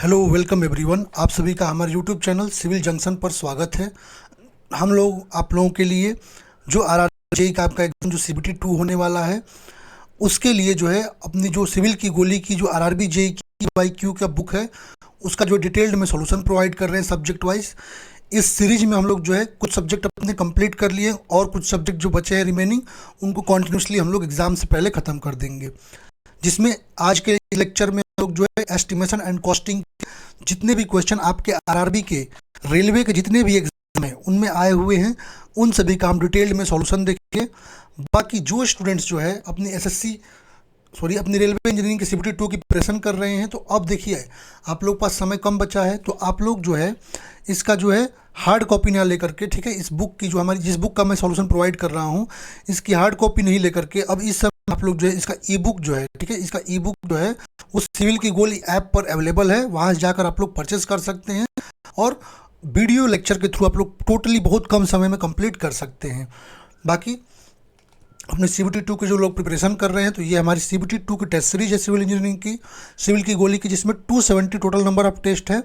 Hello welcome everyone, आप सभी का हमारे यूट्यूब चैनल सिविल जंक्शन पर स्वागत है। हम लोग आप लोगों के लिए जो आर आर जेई का आपका एग्जाम जो CBT 2 होने वाला है उसके लिए जो है अपनी जो सिविल की गोली की जो RRB जेई की QYQ का बुक है उसका जो डिटेल्ड में सॉल्यूशन प्रोवाइड कर रहे हैं सब्जेक्ट वाइज। इस सीरीज में हम लोग जो है कुछ सब्जेक्ट अपने कंप्लीट कर लिए और कुछ सब्जेक्ट जो बचे हैं रिमेनिंग उनको कॉन्टिन्यूसली हम लोग एग्जाम से पहले ख़त्म कर देंगे, जिसमें आज के लेक्चर में हम लोग जो है एस्टिमेशन एंड कॉस्टिंग जितने भी क्वेश्चन आपके आरआरबी के रेलवे के जितने भी एग्जाम हैं उनमें आए हुए हैं उन सभी का हम डिटेल्ड में सॉल्यूशन देखेंगे। बाकी जो स्टूडेंट्स जो है अपनी रेलवे इंजीनियरिंग की CBT 2 की प्रिपरेशन कर रहे हैं, तो अब देखिए आप लोग पास समय कम बचा है, तो आप लोग जो है इसका जो है हार्ड कॉपी ना लेकर के, ठीक है, इस बुक की जो हमारी जिस बुक का मैं सॉल्यूशन प्रोवाइड कर रहा हूँ इसकी हार्ड कॉपी नहीं लेकर के अब इस समय आप लोग जो है इसका ई बुक जो है, ठीक है, इसका ई बुक जो है उस सिविल की गोली ऐप पर अवेलेबल है, वहाँ जाकर आप लोग परचेज कर सकते हैं और वीडियो लेक्चर के थ्रू आप लोग टोटली बहुत कम समय में कंप्लीट कर सकते हैं। बाकी अपने CBT 2 के जो लोग प्रिपरेशन कर रहे हैं, तो ये हमारी CBT 2 की टेस्ट सीरीज है सिविल इंजीनियरिंग की, सिविल की गोली की, जिसमें 270 टोटल नंबर ऑफ टेस्ट है,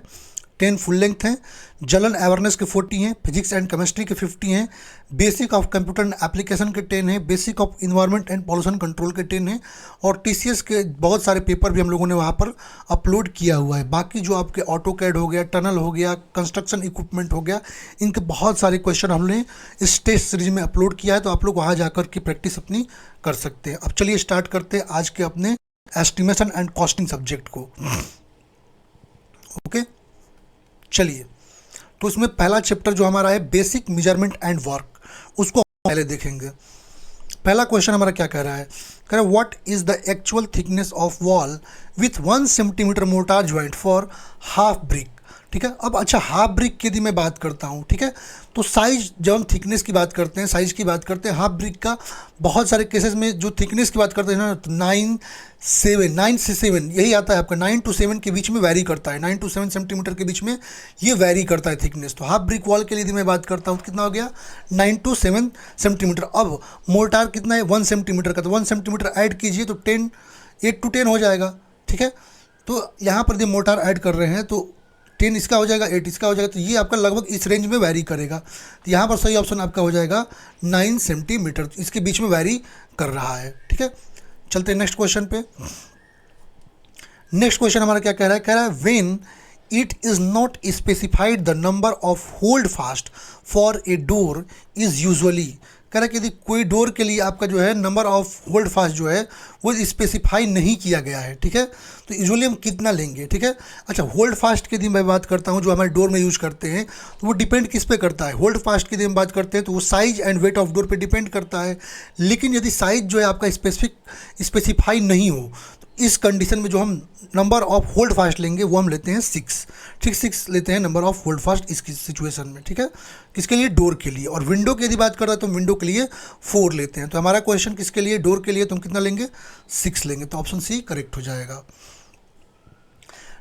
10 फुल लेंथ हैं, जनरल अवेयरनेस के 40 हैं, फिजिक्स एंड केमिस्ट्री के 50 हैं, basic of computer and application के 10 हैं, basic of environment and pollution control के 10 हैं और TCS के बहुत सारे पेपर भी हम लोगों ने वहाँ पर अपलोड किया हुआ है। बाकी जो आपके ऑटो कैड हो गया, टनल हो गया, कंस्ट्रक्शन इक्विपमेंट हो गया, इनके बहुत सारे क्वेश्चन हमने इस टेस्ट सीरीज में अपलोड किया है, तो आप लोग वहाँ जाकर के प्रैक्टिस अपनी कर सकते हैं। अब चलिए स्टार्ट करते हैं आज के अपने एस्टिमेशन एंड कॉस्टिंग सब्जेक्ट को। ओके, चलिए, तो इसमें पहला चैप्टर जो हमारा है बेसिक मेजरमेंट एंड वर्क, उसको पहले देखेंगे। पहला क्वेश्चन हमारा क्या कह रहा है, कह रहा है what is the actual thickness of wall with 1 centimetre mortar joint for half brick. ठीक है, अब अच्छा हाफ ब्रिक की यदि मैं बात करता हूँ, ठीक है, तो साइज जब हम थिकनेस की बात करते हैं, साइज की बात करते हैं हाफ ब्रिक का, बहुत सारे केसेस में जो थिकनेस की बात करते हैं ना, तो 9 से 7 यही आता है आपका, 9 to 7 के बीच में वैरी करता है, 9 to 7 सेंटीमीटर के बीच में ये वैरी करता है थिकनेस। तो हाफ ब्रिक वॉल के लिए यदि मैं बात करता हूँ तो कितना हो गया, 9 to 7 सेंटीमीटर। अब मोर्टार कितना है, 1 सेंटीमीटर का, तो 1 सेंटीमीटर ऐड कीजिए तो 8 to 10 हो जाएगा। ठीक है, तो यहाँ पर यदि मोर्टार ऐड कर रहे हैं तो 10 इसका हो जाएगा, 8 इसका हो जाएगा, तो ये आपका लगभग इस रेंज में वैरी करेगा। तो यहाँ पर सही ऑप्शन आपका हो जाएगा 9 सेंटीमीटर, इसके बीच में वैरी कर रहा है। ठीक है, चलते हैं नेक्स्ट क्वेश्चन पे। नेक्स्ट क्वेश्चन हमारा क्या कह रहा है, कह रहा है when it is not specified the number of hold fast for a door is usually. कह रहा है कि यदि कोई डोर के लिए आपका जो है नंबर ऑफ होल्ड फास्ट जो है वो स्पेसिफाई नहीं किया गया है, ठीक है, तो यूजुअली हम कितना लेंगे। ठीक है, अच्छा होल्ड फास्ट की यदि मैं बात करता हूँ जो हमारे डोर में यूज करते हैं, तो वो डिपेंड किस पे करता है, होल्ड फास्ट की यदि हम बात करते हैं तो वो size and weight of door पे डिपेंड करता है। लेकिन यदि साइज जो है आपका स्पेसिफाई नहीं हो, इस कंडीशन में जो हम नंबर ऑफ होल्ड फास्ट लेंगे वो हम लेते हैं 6, ठीक, 6 लेते हैं नंबर ऑफ होल्ड फास्ट इसकी सिचुएशन में। ठीक है, किसके लिए, डोर के लिए। और विंडो की यदि बात कर रहे हैं तो विंडो के लिए 4 लेते हैं। तो हमारा क्वेश्चन किसके लिए, डोर के लिए, तो हम कितना लेंगे, 6 लेंगे, तो ऑप्शन सी करेक्ट हो जाएगा।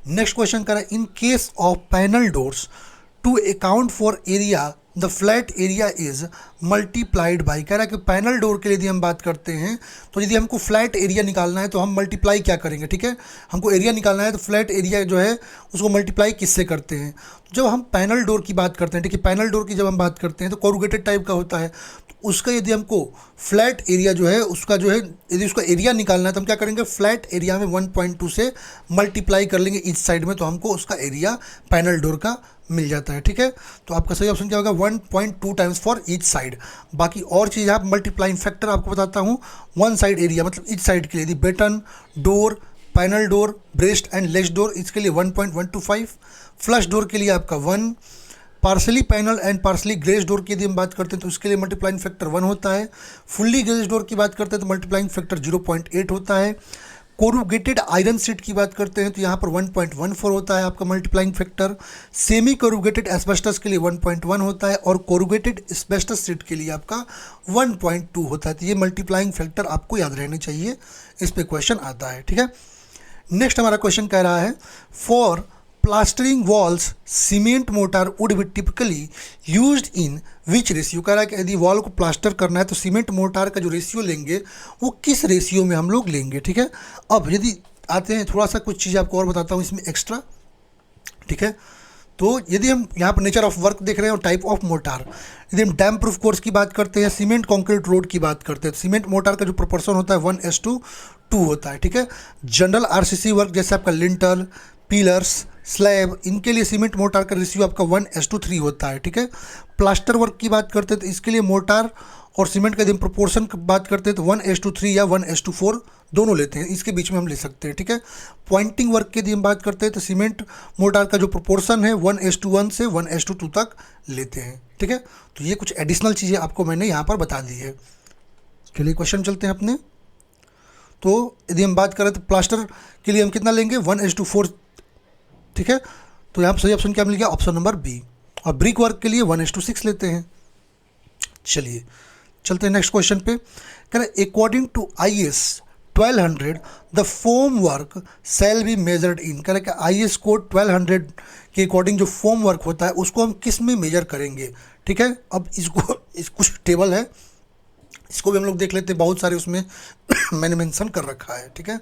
नेक्स्ट क्वेश्चन कर रहा है in case of panel doors to account for area the flat area is multiplied by. कह रहा है कि पैनल डोर के लिए यदि हम बात करते हैं तो यदि हमको फ्लैट एरिया निकालना है तो हम मल्टीप्लाई क्या करेंगे। ठीक है, हमको एरिया निकालना है तो फ्लैट एरिया जो है उसको मल्टीप्लाई किससे करते हैं। जब हम पैनल डोर की बात करते हैं, ठीक है, पैनल डोर की जब हम बात करते हैं तो कोरुगेटेड टाइप का होता है, तो उसका यदि हमको फ्लैट एरिया जो है उसका जो है यदि उसका एरिया निकालना है तो हम क्या करेंगे, फ्लैट एरिया में 1.2 से मल्टीप्लाई कर लेंगे इस साइड में, तो हमको उसका एरिया पैनल डोर का मिल जाता है। ठीक है, तो आपका सही ऑप्शन क्या होगा, 1.2 टाइम्स फॉर ईच साइड। बाकी और चीज़ आप मल्टीप्लाइंग फैक्टर आपको बताता हूँ, 1 साइड एरिया मतलब ईच साइड के लिए, यदि batten door, panel door, braced and ledged door, इसके लिए 1.125, फ्लश डोर के लिए आपका 1, partly panel and partly glazed door की यदि हम बात करते हैं तो उसके लिए मल्टीप्लाइंग फैक्टर 1 होता है, फुल्ली ग्लेज डोर की बात करते हैं तो मल्टीप्लाइंग फैक्टर 0.8 होता है, कोरुगेटेड आयरन शीट की बात करते हैं तो यहाँ पर 1.14 होता है आपका multiplying factor, semi corrugated asbestos के लिए 1.1 होता है और कोरुगेटेड एस्बेस्टस शीट के लिए आपका 1.2 होता है। तो ये मल्टीप्लाइंग फैक्टर आपको याद रहने चाहिए, इस पे क्वेश्चन आता है। ठीक है, नेक्स्ट हमारा क्वेश्चन कह रहा है for plastering walls cement mortar would be typically used in which ratio. कह रहा है कि यदि वॉल को प्लास्टर करना है तो सीमेंट मोर्टार का जो रेशियो लेंगे वो किस रेशियो में हम लोग लेंगे। ठीक है, अब यदि आते हैं थोड़ा सा कुछ चीज़ आपको और बताता हूँ इसमें एक्स्ट्रा। ठीक है। तो यदि हम यहाँ पर नेचर ऑफ वर्क देख रहे हैं और टाइप ऑफ मोटार, यदि हम डैम प्रूफ कोर्स की बात करते हैं, सीमेंट कंक्रीट रोड की बात करते हैं, तो सीमेंट मोटार का जो प्रोपोर्शन होता है 1:2 होता है, ठीक है। जनरल आरसीसी वर्क जैसे आपका लिंटल, पिलर्स, स्लैब, इनके लिए सीमेंट मोटार का रेशियो आपका 1:3 होता है, ठीक है। प्लास्टर वर्क की बात करते हैं तो इसके लिए मोटार और सीमेंट का यदि हम प्रोपोर्शन की बात करते हैं तो 1:3 या 1:4 दोनों लेते हैं, इसके बीच में हम ले सकते हैं, ठीक है। पॉइंटिंग वर्क की यदि हम बात करते हैं तो सीमेंट मोटार का जो प्रोपोर्शन है 1:1 से 1:2 तक लेते हैं, ठीक है। तो ये कुछ एडिशनल चीज़ें आपको मैंने यहाँ पर बता दी है। चलिए क्वेश्चन चलते हैं अपने। तो यदि हम बात करें तो प्लास्टर के लिए हम कितना लेंगे 1:4, ठीक है। तो यहाँ पर सही ऑप्शन क्या मिल गया, ऑप्शन नंबर बी। और ब्रिक वर्क के लिए 1:6 लेते हैं। चलिए चलते हैं नेक्स्ट क्वेश्चन पे। कह रहे according to IS 1200 the formwork shall be measured in. कह रहे कि IS कोड 1200 के अकॉर्डिंग जो फोम वर्क होता है उसको हम किस में मेजर करेंगे, ठीक है। अब इसको कुछ टेबल है, इसको भी हम लोग देख लेते हैं, बहुत सारे उसमें मैंने मेंशन कर रखा है, ठीक है।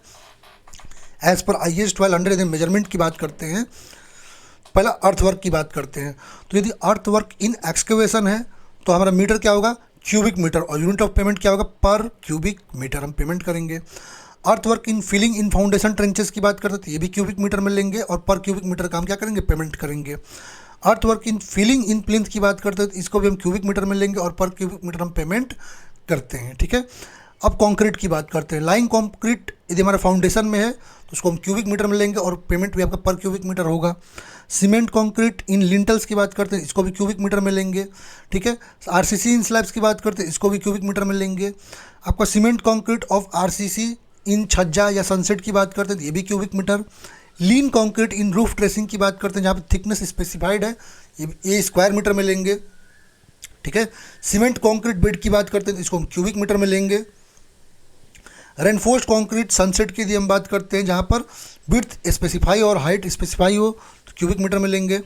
एज पर IS 1200 यदि मेजरमेंट की बात करते हैं, पहला अर्थ वर्क की बात करते हैं। तो यदि अर्थ वर्क इन एक्सकेवेशन है तो हमारा मीटर क्या होगा, क्यूबिक मीटर, और यूनिट ऑफ पेमेंट क्या होगा, पर क्यूबिक मीटर हम पेमेंट करेंगे। Earth work in filling in foundation trenches की बात करते हैं तो ये भी क्यूबिक मीटर में लेंगे और पर क्यूबिक मीटर का हम क्या करेंगे, पेमेंट करेंगे। Earth work in filling in plinth की बात करते हैं तो इसको भी हम क्यूबिक मीटर में लेंगे और पर क्यूबिक मीटर हम पेमेंट करते हैं, ठीक है। अब कंक्रीट की बात करते हैं। लाइंग कंक्रीट यदि हमारा फाउंडेशन में है तो उसको हम क्यूबिक मीटर में लेंगे और पेमेंट भी आपका पर क्यूबिक मीटर होगा। सीमेंट कंक्रीट इन लिंटल्स की बात करते हैं, इसको भी क्यूबिक मीटर में लेंगे, ठीक है। आरसीसी इन स्लैब्स की बात करते हैं, इसको भी क्यूबिक मीटर में लेंगे। आपका सीमेंट कंक्रीट ऑफ आरसीसी इन छज्जा या सनसेट की बात करते हैं तो ये भी cubic metre. Lean concrete in roof terracing की बात करते हैं जहाँ पर थिकनेस स्पेसिफाइड है, ये स्क्वायर मीटर में लेंगे, ठीक है। सीमेंट कंक्रीट बेड की बात करते हैं तो इसको हम क्यूबिक मीटर में लेंगे। रेनफोर्स्ड कंक्रीट सनसेट की यदि हम बात करते हैं जहाँ पर विड्थ स्पेसिफाई और हाइट स्पेसिफाई हो तो क्यूबिक मीटर में लेंगे।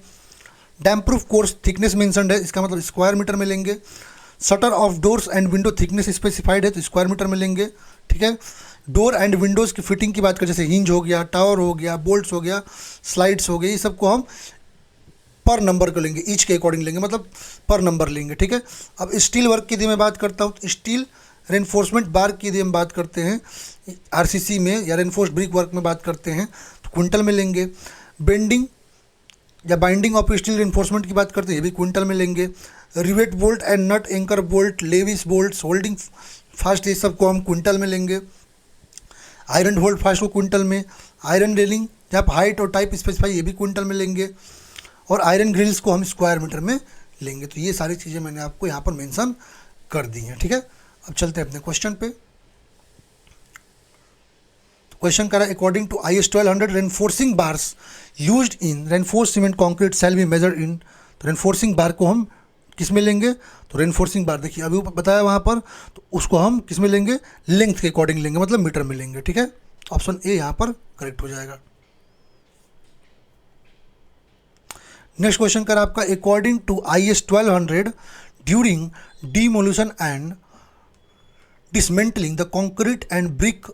Dam proof course thickness mentioned है, इसका मतलब स्क्वायर मीटर में लेंगे। Shutter of doors and window thickness specified है तो स्क्वायर मीटर में लेंगे, ठीक है। डोर एंड विंडोज़ की फिटिंग की बात करें जैसे हिंज हो गया, टावर हो गया, बोल्ट्स हो गया, स्लाइड्स हो गई, ये सबको हम पर नंबर को लेंगे, ईच के अकॉर्डिंग लेंगे, मतलब पर नंबर लेंगे, ठीक है। अब स्टील वर्क की यदि मैं बात करता हूँ तो स्टील रेनफोर्समेंट बार की यदि हम बात करते हैं आरसीसी में या रेनफोर्स्ड ब्रिक वर्क में बात करते हैं तो क्विंटल में लेंगे। बेंडिंग या बाइंडिंग ऑफ स्टील रेनफोर्समेंट की बात करते हैं ये भी क्विंटल में लेंगे। Rivet bolt and nut anchor bolt, lewis bolt, holding fast, ये सबको हम क्विंटल में लेंगे। आयरन होल्ड फास्ट को क्विंटल में। आयरन रेलिंग जहाँ पर हाइट और टाइप स्पेसिफाई ये भी क्विंटल में लेंगे। और आयरन ग्रिल्स को हम स्क्वायर मीटर में लेंगे। तो ये सारी चीज़ें मैंने आपको यहाँ पर मेंशन कर दी हैं, ठीक है। अब चलते हैं अपने क्वेश्चन पे। क्वेश्चन करा according to IS 1200 reinforcing bars used in reinforced cement concrete shall be measured in. तो रेनफोर्सिंग बार को हम किस में लेंगे, तो रेनफोर्सिंग बार देखिए अभी बताया वहाँ पर, तो उसको हम किस में लेंगे, लेंथ के अकॉर्डिंग लेंगे, मतलब मीटर में लेंगे, ठीक है। ऑप्शन ए यहाँ पर करेक्ट हो जाएगा। नेक्स्ट क्वेश्चन करा आपका according to IS 1200 during demolition and dismantling the concrete and brick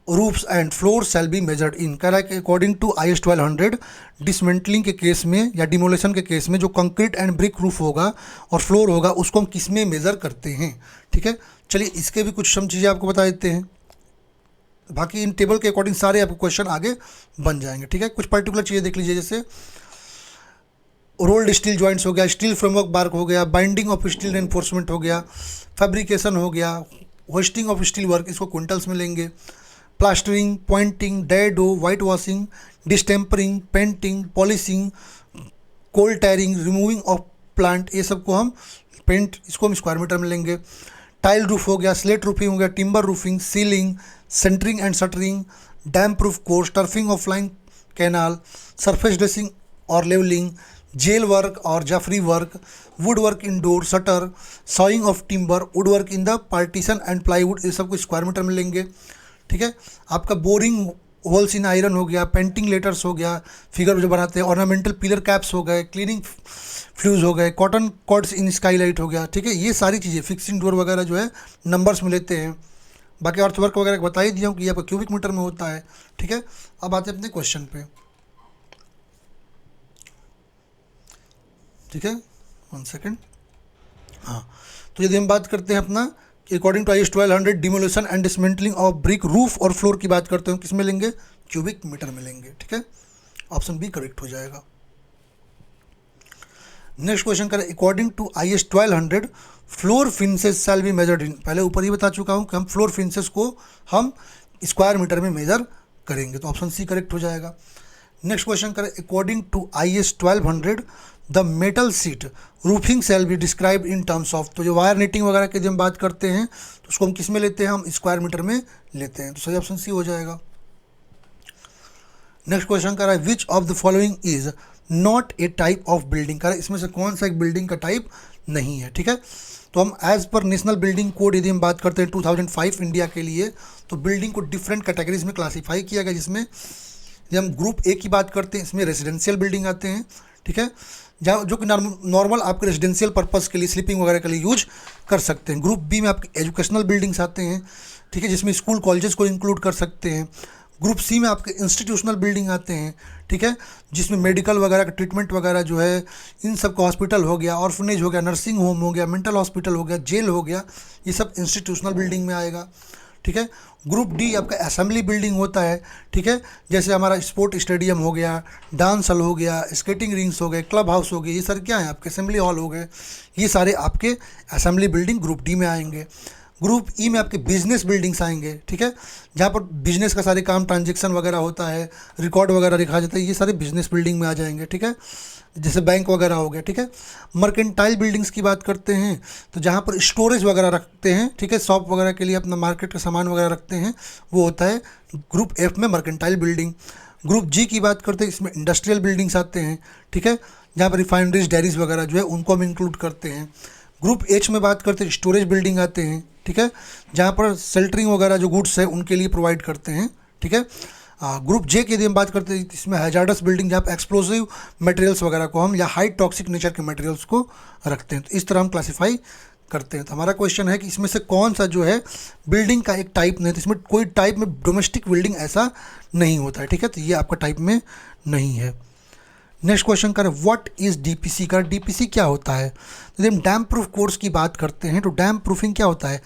roofs and floor shall be measured in. कह रहा है कि अकॉर्डिंग टू IS 1200 डिसमेंटलिंग के केस में या डिमोलेशन के केस में जो कंक्रीट एंड ब्रिक रूफ होगा और फ्लोर होगा उसको हम किस में मेज़र करते हैं, ठीक है। चलिए इसके भी कुछ सम चीज़ें आपको बता देते हैं, बाकी इन टेबल के अकॉर्डिंग सारे आपको क्वेश्चन आगे बन जाएंगे, ठीक है। कुछ पर्टिकुलर चीज़ें देख लीजिए, जैसे रोल्ड स्टील जॉइंट्स हो गया, स्टील फ्रेमवर्क बार्क हो गया, बाइंडिंग ऑफ स्टील एनफोर्समेंट हो गया, फैब्रिकेशन हो गया, होस्टिंग ऑफ स्टील वर्क, इसको क्विंटल्स में लेंगे। Plastering, pointing, dado, white washing, distempering, painting, polishing, coal tarring, removing of plant, ये सबको हम पेंट, इसको हम स्क्वायर मीटर में लेंगे। टाइल रूफ हो गया, स्लेट रूफिंग हो गया, timber roofing, ceiling, centering and shuttering, damp proof course, turfing of lined canal, surface dressing और लेवलिंग, जेल वर्क और जाफरी work, wood work in door, shutter, sawing of timber, wood work in the partition and plywood, ये सबको square metre में लेंगे, ठीक है। आपका बोरिंग होल्स इन आयरन हो गया, पेंटिंग लेटर्स हो गया, फिगर जो बनाते हैं, ऑर्नामेंटल पिलर कैप्स हो गए, क्लीनिंग फ्लूज हो गए, कॉटन कॉर्ड्स इन स्काईलाइट हो गया, ठीक है। ये सारी चीज़ें फिक्सिंग डोर वगैरह जो है नंबर्स में लेते हैं। बाकी अर्थ वर्क वगैरह बता ही दिया हूँ कि ये आपका क्यूबिक मीटर में होता है, ठीक है। अब आते हैं अपने क्वेश्चन पे। ठीक है, 1 सेकेंड। हाँ, तो यदि हम बात करते हैं अपना कि according to IS 1200 demolition and dismantling of brick roof और फ्लोर की बात करते हैं, किस में लेंगे, क्यूबिक मीटर में लेंगे। ठीक है, ऑप्शन बी करेक्ट हो जाएगा। नेक्स्ट क्वेश्चन करें, according to IS 1200 floor finishes shall be measured in, पहले ऊपर ही बता चुका हूँ कि हम फ्लोर फिंसेस को हम स्क्वायर मीटर में मेजर करेंगे, तो ऑप्शन सी करेक्ट हो जाएगा। नेक्स्ट क्वेश्चन करें, according to IS 1200 the metal sheet roofing shall be described in terms of, तो जो वायर नेटिंग वगैरह की जब हम बात करते हैं तो उसको हम किस में लेते हैं, हम स्क्वायर मीटर में लेते हैं, तो सही ऑप्शन सी हो जाएगा। नेक्स्ट क्वेश्चन कर रहा है, which of the following is not a type of building, कर रहा है इसमें से कौन सा एक बिल्डिंग का टाइप नहीं है। ठीक है, तो हम as per national building code यदि हम बात करते हैं 2005 इंडिया के लिए, तो बिल्डिंग को डिफरेंट कैटेगरीज में क्लासीफाई किया गया, जिसमें जब हम ग्रुप ए की बात करते हैं इसमें रेजिडेंशियल बिल्डिंग आते हैं। ठीक है, जहाँ जो कि नॉर्मल आपके रेजिडेंशियल पर्पस के लिए स्लीपिंग वगैरह के लिए यूज कर सकते हैं। ग्रुप बी में आपके एजुकेशनल बिल्डिंग्स आते हैं, ठीक है, जिसमें स्कूल कॉलेजेस को इंक्लूड कर सकते हैं। ग्रुप सी में आपके इंस्टीट्यूशनल बिल्डिंग आते हैं, ठीक है, जिसमें मेडिकल वगैरह का ट्रीटमेंट वगैरह जो है इन सब का, हॉस्पिटल हो गया, ऑर्फनेज हो गया, नर्सिंग होम हो गया, मेंटल हॉस्पिटल हो गया, जेल हो गया, ये सब इंस्टीट्यूशनल बिल्डिंग में आएगा। ठीक है, ग्रुप डी आपका असेंबली बिल्डिंग होता है, ठीक है, जैसे हमारा स्पोर्ट स्टेडियम हो गया, डांस हॉल हो गया, स्केटिंग रिंग्स हो गए, क्लब हाउस हो गए, ये सारे क्या हैं आपके असेंबली हॉल हो गए, ये सारे आपके असेंबली बिल्डिंग ग्रुप डी में आएंगे। ग्रुप ई में आपके बिजनेस बिल्डिंग्स आएंगे, ठीक है, जहाँ पर बिजनेस का सारे काम ट्रांजेक्शन वगैरह होता है, रिकॉर्ड वगैरह लिखा जाता है, ये सारे बिजनेस बिल्डिंग में आ जाएंगे। ठीक है, जैसे बैंक वगैरह हो गया। ठीक है, मर्केंटाइल बिल्डिंग्स की बात करते हैं तो जहाँ पर स्टोरेज वगैरह रखते हैं, ठीक है, शॉप वगैरह के लिए अपना मार्केट का सामान वगैरह रखते हैं, वो होता है ग्रुप एफ में मर्केंटाइल बिल्डिंग। ग्रुप जी की बात करते हैं, इसमें इंडस्ट्रियल बिल्डिंग्स आते हैं, ठीक है, जहाँ पर रिफाइनरीज, डेयरीज वगैरह जो है उनको हम इंक्लूड करते हैं। ग्रुप एच में बात करते हैं, स्टोरेज बिल्डिंग आते हैं, ठीक है, जहाँ पर शेल्टरिंग वगैरह जो गुड्स है उनके लिए प्रोवाइड करते हैं। ठीक है, ग्रुप जे की यदि हम बात करते हैं, इसमें हैजार्डस बिल्डिंग, जहाँ पर एक्सप्लोसिव मटेरियल्स वगैरह को हम या हाई टॉक्सिक नेचर के मटेरियल्स को रखते हैं, तो इस तरह हम क्लासीफाई करते हैं। तो हमारा क्वेश्चन है कि इसमें से कौन सा जो है बिल्डिंग का एक टाइप नहीं, तो इसमें कोई टाइप में डोमेस्टिक बिल्डिंग ऐसा नहीं होता है। ठीक है, तो ये आपका टाइप में नहीं है। नेक्स्ट क्वेश्चन करें, व्हाट इज़ डीपीसी का, डीपीसी क्या होता है। यदि हम डैम प्रूफ कोर्स की बात करते हैं तो डैम प्रूफिंग क्या होता है,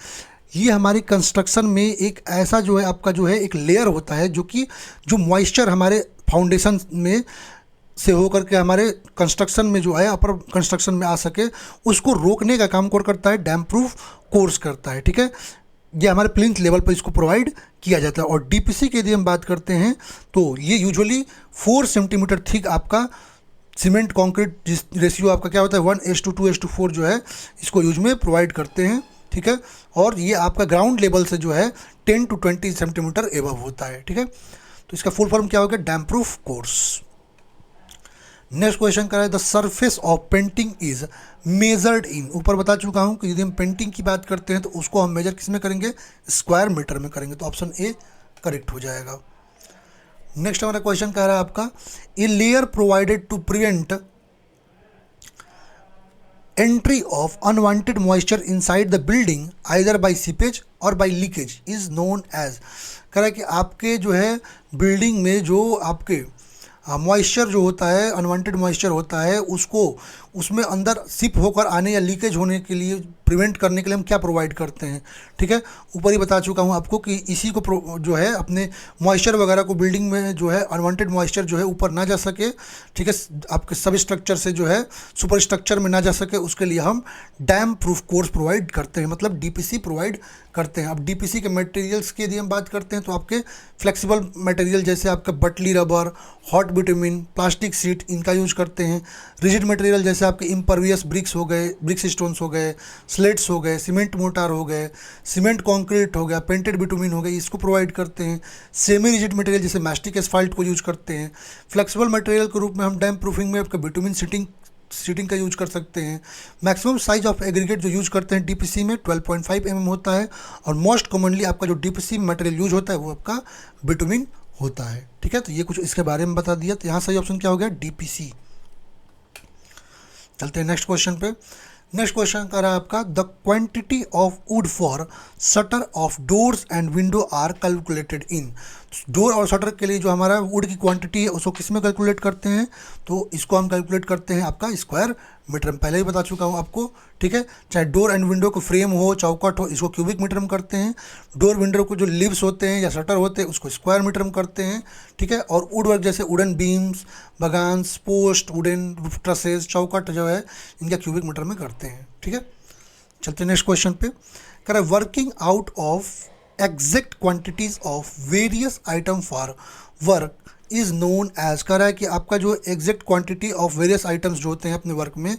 ये हमारी कंस्ट्रक्शन में एक ऐसा जो है आपका जो है एक लेयर होता है, जो कि जो मॉइस्चर हमारे फाउंडेशन में से होकर के हमारे कंस्ट्रक्शन में जो है अपर कंस्ट्रक्शन में आ सके, उसको रोकने का काम कौन करता है, डैम प्रूफ कोर्स करता है। ठीक है, ये हमारे प्लिंथ लेवल पर इसको प्रोवाइड किया जाता है। और डीपीसी की यदि हम बात करते हैं तो ये यूजुअली 4 सेंटीमीटर थिक आपका सीमेंट कॉन्क्रीट जिस रेशियो आपका क्या होता है 1:2:4 जो है इसको यूज में प्रोवाइड करते हैं। ठीक है, और ये आपका ग्राउंड लेवल से जो है 10 to 20 सेंटीमीटर एबव होता है। ठीक है, तो इसका फुल फॉर्म क्या होगा, damp proof course. Next question करें, the surface of painting is measured in, ऊपर बता चुका हूं कि यदि हम पेंटिंग की बात करते हैं तो उसको हम मेजर किस में करेंगे, स्क्वायर मीटर में करेंगे, तो ऑप्शन ए करेक्ट हो जाएगा। नेक्स्ट हमारा क्वेश्चन कह रहा है आपका, a layer provided to prevent entry of unwanted moisture inside the building either by seepage or by leakage is known as, कह रहा है कि आपके जो है बिल्डिंग में जो आपके मॉइस्चर जो होता है, अनवांटेड मॉइस्चर होता है, उसको उसमें अंदर सिप होकर आने या लीकेज होने के लिए प्रिवेंट करने के लिए हम क्या प्रोवाइड करते हैं। ठीक है, ऊपर ही बता चुका हूँ आपको कि इसी को जो है अपने मॉइस्चर वगैरह को बिल्डिंग में जो है अनवांटेड मॉइस्चर जो है ऊपर ना जा सके, ठीक है, आपके सब स्ट्रक्चर से जो है सुपर स्ट्रक्चर में ना जा सके, उसके लिए हम डैम प्रूफ कोर्स प्रोवाइड करते हैं, मतलब डीपीसी प्रोवाइड करते हैं। अब डीपीसी के मटेरियल्स की यदि हम बात करते हैं तो आपके फ्लेक्सिबल मटेरियल जैसे आपका butterly rubber, hot bitumen, plastic sheet, इनका यूज करते हैं। रिजिड मटेरियल जैसे आपके इम्परवियस ब्रिक्स हो गए, ब्रिक्स स्टोन्स हो गए, स्लेट्स हो गए, सीमेंट मोटार हो गए, सीमेंट कॉन्क्रीट हो गया, पेंटेड बिटुमिन हो गई, इसको प्रोवाइड करते हैं। सेमी रिजिड मटेरियल जैसे मैस्टिक एस्फाल्ट को यूज करते हैं। फ्लेक्सिबल मटेरियल के रूप में हम डैम प्रूफिंग में आपका बिटुमिन सीटिंग का यूज कर सकते हैं। मैक्सिमम साइज ऑफ एग्रीगेट जो यूज करते हैं डीपीसी में 12.5 mm होता है, और मोस्ट कॉमनली आपका जो डीपीसी मटेरियल यूज होता है वो आपका बिटुमिन होता है। ठीक है, तो ये कुछ इसके बारे में बता दिया, तो यहाँ सही ऑप्शन क्या हो गया, डीपीसी। चलते हैं नेक्स्ट क्वेश्चन पे। नेक्स्ट क्वेश्चन कर रहा है आपका, the quantity of wood for shutter of doors and window are calculated in, door और शटर के लिए जो हमारा वुड की क्वांटिटी है उसको किस में कैलकुलेट करते हैं, तो इसको हम कैलकुलेट करते हैं आपका स्क्वायर मीटर में, पहले ही बता चुका हूँ आपको, ठीक है। चाहे डोर एंड विंडो को फ्रेम हो, चौकट हो, इसको क्यूबिक मीटर में करते हैं। डोर विंडो को जो लिव्स होते हैं या शटर होते हैं उसको स्क्वायर मीटर में करते हैं, ठीक है। और वुड वर्क जैसे वुडन बीम्स, बगान्स, पोस्ट, वुडन ट्रसेस, चौकट जो है इनका क्यूबिक मीटर में करते हैं, ठीक है। चलते हैं नेक्स्ट क्वेश्चन पे। कह रहा है working out of exact quantities of various item for work is known as, कह रहा है कि आपका जो exact quantity of various items जो होते हैं अपने वर्क में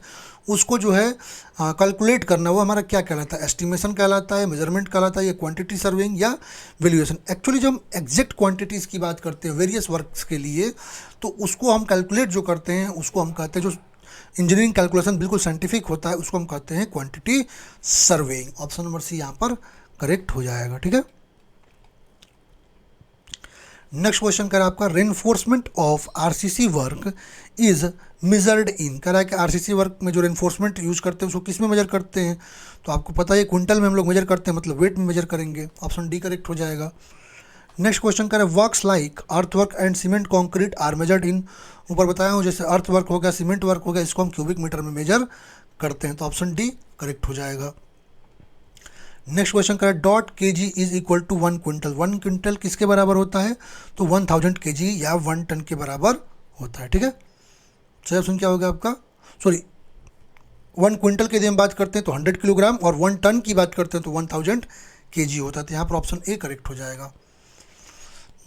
उसको जो है कैलकुलेट करना, वो हमारा क्या कहलाता है, एस्टिमेशन कहलाता है, मेजरमेंट कहलाता है, या क्वांटिटी सर्विंग या वैल्यूएशन। एक्चुअली जब हम एग्जैक्ट क्वांटिटीज़ की बात करते हैं वेरियस वर्क्स के लिए, तो उसको हम कैलकुलेट जो करते हैं उसको हम कहते हैं, जो इंजीनियरिंग कैलकुलेशन बिल्कुल साइंटिफिक होता है उसको हम कहते हैं quantity surveying. Option number C यहाँ पर करेक्ट हो जाएगा, ठीक है। नेक्स्ट क्वेश्चन कह रहा है आपका reinforcement of RCC work is measured in, कह रहा है कि आरसीसी वर्क में जो रेनफोर्समेंट यूज करते हैं उसको किस में मेजर करते हैं, तो आपको पता है क्विंटल में हम लोग मेजर करते हैं, मतलब वेट में मेजर करेंगे। ऑप्शन डी करेक्ट हो जाएगा। नेक्स्ट क्वेश्चन कह रहा है works like earthwork and cement concrete are measured in, ऊपर बताया हूँ जैसे अर्थ वर्क हो गया, सीमेंट वर्क हो गया, इसको हम क्यूबिक मीटर में मेजर करते हैं, तो ऑप्शन डी करेक्ट हो जाएगा। नेक्स्ट क्वेश्चन कह रहा है dot K G is equal to 1 quintal, 1 quintal किसके बराबर होता है, तो 1000 kg या 1 टन के बराबर होता है, ठीक है। सही ऑप्शन क्या होगा आपका, सॉरी 1 क्विंटल के लिए हम बात करते हैं तो 100 किलोग्राम, और 1 टन की बात करते हैं तो 1000 kg होता है, तो यहाँ पर ऑप्शन ए करेक्ट हो जाएगा।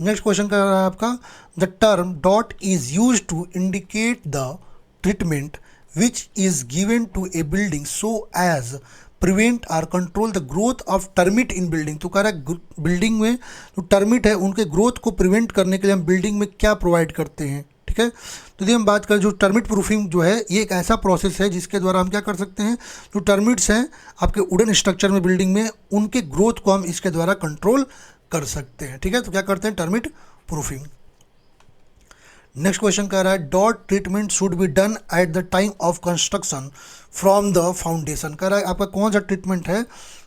नेक्स्ट क्वेश्चन कह रहा है आपका the term dot is use to indicate the treatment which is given to a building so as prevent or control the growth of termite in building, तो कह रहा है बिल्डिंग में जो टर्मिट है उनके ग्रोथ को प्रिवेंट करने के लिए हम बिल्डिंग में क्या प्रोवाइड करते हैं, ठीक है। तो यदि हम बात करें जो टर्मिट प्रूफिंग जो है ये एक ऐसा प्रोसेस है जिसके द्वारा हम क्या कर सकते हैं, जो टर्मिट्स हैं आपके वुडन स्ट्रक्चर में बिल्डिंग में उनके ग्रोथ को हम इसके द्वारा कंट्रोल कर सकते हैं, ठीक है। तो क्या करते हैं, टर्मिट प्रूफिंग। नेक्स्ट क्वेश्चन कह रहा है dot treatment should be done at the time of construction from the foundation, कह रहा है आपका कौन सा ट्रीटमेंट है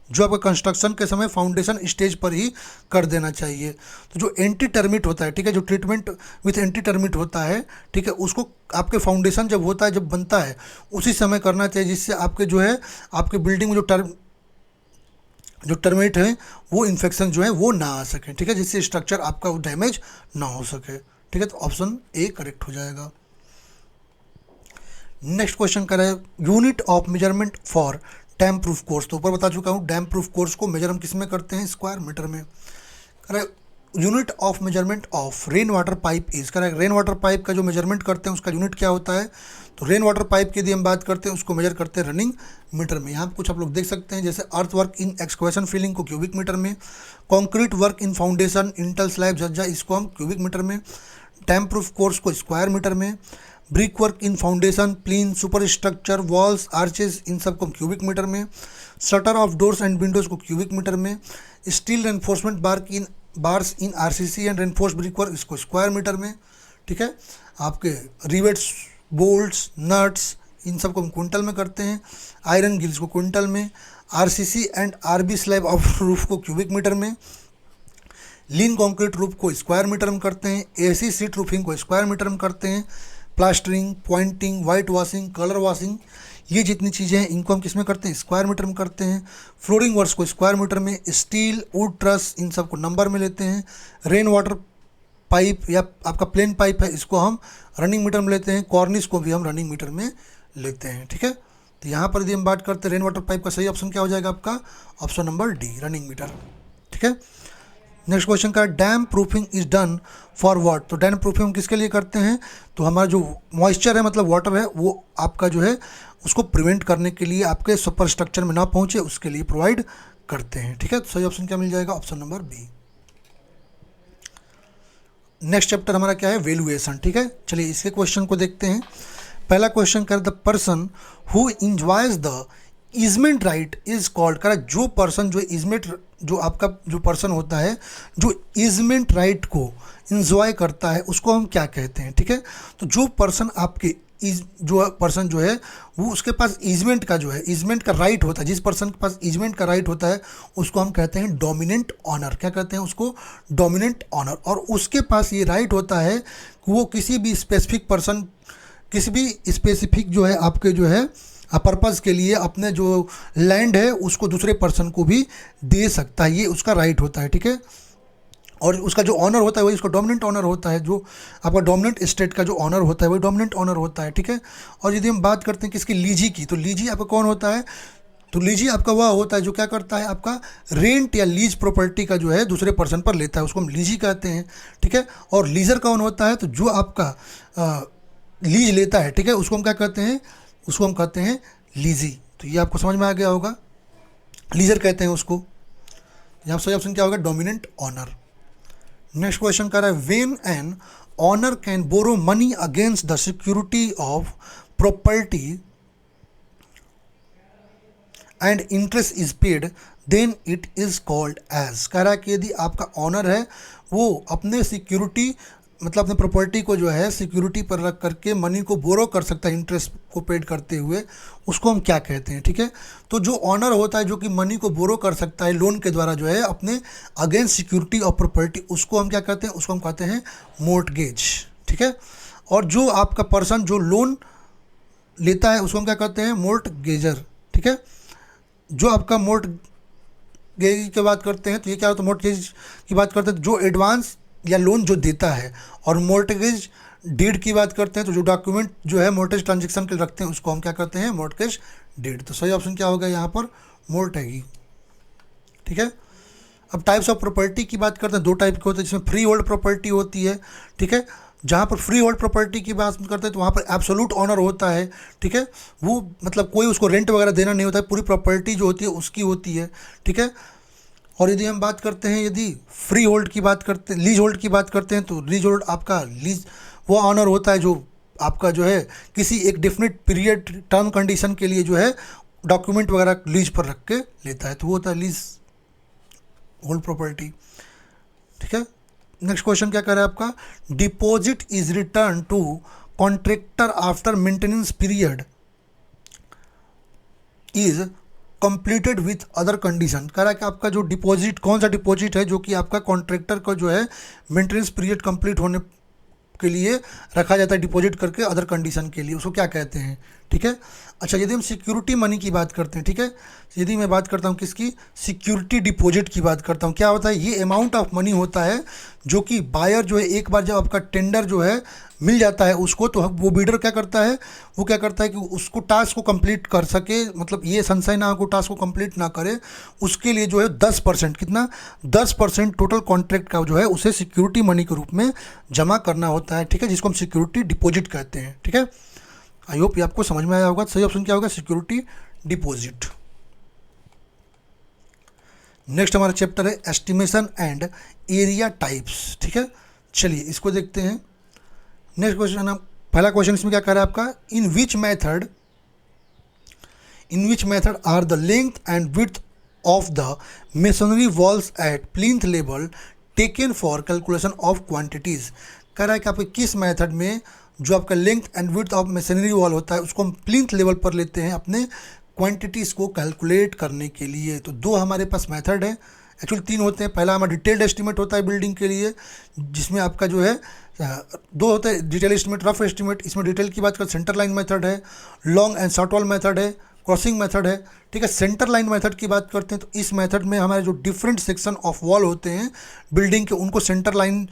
जो आपका कंस्ट्रक्शन के समय फाउंडेशन स्टेज पर ही कर देना चाहिए, तो जो एंटी टर्मिट होता है, ठीक है, जो ट्रीटमेंट विथ एंटी टर्मिट होता है, ठीक है, उसको आपके फाउंडेशन जब होता है, जब बनता है उसी समय करना चाहिए, जिससे आपके जो है आपके बिल्डिंग में जो टर्मिट है वो इन्फेक्शन जो है वो ना आ सके, ठीक है, जिससे स्ट्रक्चर आपका डैमेज ना हो सके, ठीक है। तो ऑप्शन ए करेक्ट हो जाएगा। नेक्स्ट क्वेश्चन कर रहा है unit of measurement for dam proof course, तो ऊपर बता चुका हूँ डैम प्रूफ कोर्स को मेजर हम किस में करते हैं, स्क्वायर मीटर में। कह रहा है unit of measurement of rain water pipe is, कह रहा है रेन वाटर पाइप का जो मेजरमेंट करते हैं उसका यूनिट क्या होता है, तो रेन वाटर पाइप की यदि हम बात करते हैं उसको मेजर करते हैं रनिंग मीटर में। यहाँ कुछ आप लोग देख सकते हैं जैसे earth work in excavation filling को क्यूबिक मीटर में, concrete work in foundation lintel slab जज्जा इसको हम क्यूबिक मीटर में, डैम प्रूफ कोर्स को स्क्वायर मीटर में, brick work in foundation plinth superstructure walls arches इन सबको क्यूबिक मीटर में, shutter of doors and windows को क्यूबिक मीटर में, steel reinforcement bars in RCC and reinforce brick work इसको square metre में, ठीक है। आपके रिवेट्स बोल्ट्स नट्स इन सबको हम क्विंटल में करते हैं, आयरन गिल्स को क्विंटल में, RCC and RB slab of roof को क्यूबिक मीटर में, लीन कॉन्क्रीट रूफ को स्क्वायर मीटर में करते हैं, एसी सीट रूफिंग को स्क्वायर मीटर में करते हैं, plastering pointing white washing colour washing ये जितनी चीज़ें हैं इनको हम किस में करते हैं, स्क्वायर मीटर में करते हैं, फ्लोरिंग वर्क्स को स्क्वायर मीटर में, स्टील वुड ट्रस इन सबको नंबर में लेते हैं, रेन वाटर पाइप या आपका प्लेन पाइप है इसको हम रनिंग मीटर में लेते हैं, कॉर्निस को भी हम रनिंग मीटर में लेते हैं, ठीक है। तो यहाँ पर यदि हम बात करते हैं रेन वाटर पाइप का सही ऑप्शन क्या हो जाएगा आपका, option number D running metre, ठीक है। नेक्स्ट क्वेश्चन का damp proofing is done for what, तो डैम प्रूफिंग हम किसके लिए करते हैं, तो हमारा जो मॉइस्चर है मतलब वाटर है वो आपका जो है उसको प्रिवेंट करने के लिए आपके सुपर स्ट्रक्चर में ना पहुंचे उसके लिए प्रोवाइड करते हैं, ठीक है। तो सही ऑप्शन क्या मिल जाएगा, option number B. Next chapter हमारा क्या है, वैल्यूएशन, ठीक है। चलिए इसके क्वेश्चन को देखते हैं। पहला क्वेश्चन कर the person who enjoys the easement right is called, कर जो पर्सन जो ईजमेंट जो आपका जो पर्सन होता है जो ईजमेंट राइट को इंजॉय करता है उसको हम क्या कहते हैं, ठीक है। तो जो पर्सन आपके इज जो पर्सन जो है वो उसके पास ईजमेंट का जो है ईजमेंट का राइट होता है, जिस पर्सन के पास ईजमेंट का राइट होता है उसको हम कहते हैं डोमिनेंट ऑनर। क्या कहते हैं उसको? Dominant owner. और उसके पास ये राइट होता है कि वो किसी भी स्पेसिफिक पर्सन, किसी भी स्पेसिफिक जो है आपके जो है पर्पज़ के लिए अपने जो लैंड है उसको दूसरे पर्सन को भी दे सकता है, ये उसका राइट होता है। ठीक है। और उसका जो ऑनर होता है वही उसका डोमिनेंट ऑनर होता है, जो आपका डोमिनेंट स्टेट का जो ऑनर होता है वही डोमिनेंट ऑनर होता है। ठीक है। और यदि हम बात करते हैं किसकी, लीजी की, तो लीजी आपका कौन होता है? तो लीजी आपका वह होता है जो क्या करता है, आपका रेंट या लीज प्रॉपर्टी का जो है दूसरे पर्सन पर लेता है, उसको हम लीजी कहते हैं। ठीक है। और लीजर कौन होता है? तो जो आपका लीज लेता है, ठीक है, उसको हम क्या कहते हैं? उसको हम कहते हैं लीजी। तो ये आपको समझ में आ गया होगा, लीजर कहते हैं उसको। यहाँ सही ऑप्शन क्या होगा? Dominant honour. नेक्स्ट क्वेश्चन कर रहा है, when an owner can borrow money against the security of property and interest is paid then it is called as. कह रहा है कि यदि आपका ऑनर है वो अपने सिक्योरिटी, मतलब अपने प्रॉपर्टी को जो है सिक्योरिटी पर रख करके मनी को बोरो कर सकता है इंटरेस्ट को पेड करते हुए, उसको हम क्या कहते हैं? ठीक है। तो जो ऑनर होता है जो कि मनी को बोरो कर सकता है लोन के द्वारा जो है अपने अगेंस्ट सिक्योरिटी ऑफ प्रॉपर्टी, उसको हम क्या कहते हैं? उसको हम कहते हैं मोर्टगेज। ठीक है। और जो आपका पर्सन जो लोन लेता है उसको हम क्या कहते हैं? मोर्टगेजर। ठीक है। जो आपका मोर्टगेज की बात करते हैं तो ये क्या होता है? मोर्टगेज की बात करते हैं जो एडवांस या लोन जो देता है। और मोर्टगेज डीड की बात करते हैं तो जो डॉक्यूमेंट जो है मोर्टगेज ट्रांजैक्शन के रखते हैं उसको हम क्या करते हैं? Mortgage deed. तो सही ऑप्शन क्या होगा यहाँ पर? मोर्टगेज। ठीक है। अब टाइप्स ऑफ प्रॉपर्टी की बात करते हैं, दो टाइप के होते हैं, जिसमें फ्री होल्ड प्रॉपर्टी होती है। ठीक है। जहाँ पर फ्री होल्ड प्रॉपर्टी की बात करते हैं तो वहाँ पर एब्सोल्यूट ऑनर होता है। ठीक है। वो मतलब कोई उसको रेंट वगैरह देना नहीं होता है, पूरी प्रॉपर्टी जो होती है उसकी होती है। ठीक है। और यदि हम बात करते हैं, यदि फ्री होल्ड की बात करते हैं, लीज होल्ड की बात करते हैं, तो लीज होल्ड आपका लीज वो ऑनर होता है जो आपका जो है किसी एक डेफिनेट पीरियड टर्म कंडीशन के लिए जो है डॉक्यूमेंट वगैरह लीज पर रख के लेता है, तो वो होता है लीज होल्ड प्रॉपर्टी। ठीक है। नेक्स्ट क्वेश्चन क्या कर रहा है आपका? Deposit is return to contractor after maintenance period is completed with other condition. कह रहा है कि आपका जो डिपॉजिट, कौन सा डिपॉजिट है जो कि आपका कॉन्ट्रैक्टर का जो है मेंटेनेंस पीरियड कंप्लीट होने के लिए रखा जाता है डिपॉजिट करके अदर कंडीशन के लिए, उसको क्या कहते हैं? ठीक है। अच्छा, यदि हम सिक्योरिटी मनी की बात करते हैं, ठीक है, यदि मैं बात करता हूँ किसकी? सिक्योरिटी डिपॉजिट की बात करता हूँ। क्या होता है? ये अमाउंट ऑफ मनी होता है जो कि बायर जो है एक बार जब आपका टेंडर जो है मिल जाता है उसको, तो वो बीडर क्या करता है? वो क्या करता है कि उसको टास्क को कंप्लीट कर सके, मतलब ये संशय ना हो टास्क को कंप्लीट ना करे, उसके लिए जो है 10%, कितना? 10% टोटल कॉन्ट्रैक्ट का जो है उसे सिक्योरिटी मनी के रूप में जमा करना होता है। ठीक है। जिसको हम सिक्योरिटी डिपॉजिट कहते हैं। ठीक है। आई होप ये आपको समझ में आया होगा। सही ऑप्शन क्या होगा? Security deposit. नेक्स्ट हमारा चैप्टर है एस्टिमेशन एंड एरिया टाइप्स। ठीक है। चलिए इसको देखते हैं। नेक्स्ट क्वेश्चन, पहला क्वेश्चन इसमें क्या कर रहा है आपका? In which method are the length and width of the masonry walls at plinth level taken for calculation of quantities. कह रहा है कि आपके किस मेथड में जो आपका length and width of masonry wall होता है उसको हम प्लिंथ लेवल पर लेते हैं अपने क्वांटिटीज़ को कैलकुलेट करने के लिए। तो दो हमारे पास मेथड है, एक्चुअली तीन होते हैं। पहला हमारा डिटेल्ड एस्टीमेट होता है बिल्डिंग के लिए, जिसमें आपका जो है दो होते हैं, डिटेल एस्टीमेट, रफ एस्टीमेट। इसमें डिटेल की बात करें सेंटर लाइन मेथड है, long and short wall method है, क्रॉसिंग मेथड है। ठीक है। सेंटर लाइन मेथड की बात करते हैं तो इस मेथड में हमारे जो डिफरेंट सेक्शन ऑफ वॉल होते हैं बिल्डिंग के, उनको सेंटर लाइन,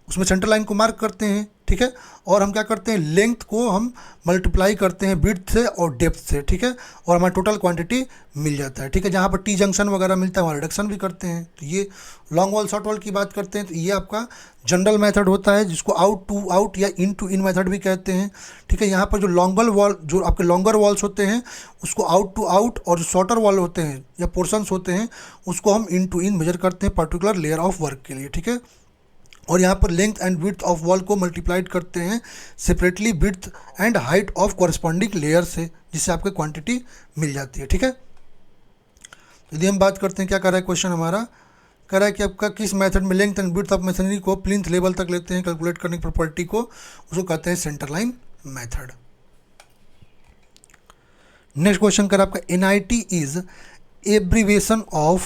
उसमें सेंटर लाइन को मार्क करते हैं। ठीक है। और हम क्या करते हैं? लेंथ को हम मल्टीप्लाई करते हैं विड्थ से और डेप्थ से। ठीक है। और हमारा टोटल क्वांटिटी मिल जाता है। ठीक है। जहाँ पर टी जंक्शन वगैरह मिलता है वहाँ रिडक्शन भी करते हैं। तो ये लॉन्ग वॉल शॉर्ट वॉल की बात करते हैं तो ये आपका जनरल मेथड होता है, जिसको आउट टू आउट या इन टू इन मेथड भी कहते हैं। ठीक है। यहाँ पर जो लॉन्गर वॉल, जो आपके लॉन्गर वॉल्स होते हैं उसको आउट टू आउट, और जो शॉर्टर वॉल होते हैं या पोर्शंस होते हैं उसको हम इन टू इन मेजर करते हैं पर्टिकुलर लेयर ऑफ वर्क के लिए। ठीक है। और यहाँ पर length and width of wall को मल्टीप्लाइड करते हैं separately width and height of corresponding layer से, जिससे आपको क्वांटिटी मिल जाती है। ठीक है। यदि हम बात करते हैं क्या कर रहा है क्वेश्चन हमारा, कह रहा है कि आपका किस मेथड में length and width of machinery को प्लिंथ लेवल तक लेते हैं कैलकुलेट करने की प्रॉपर्टी को, उसको कहते हैं centre line method. Next question कर आपका NIT is abbreviation of,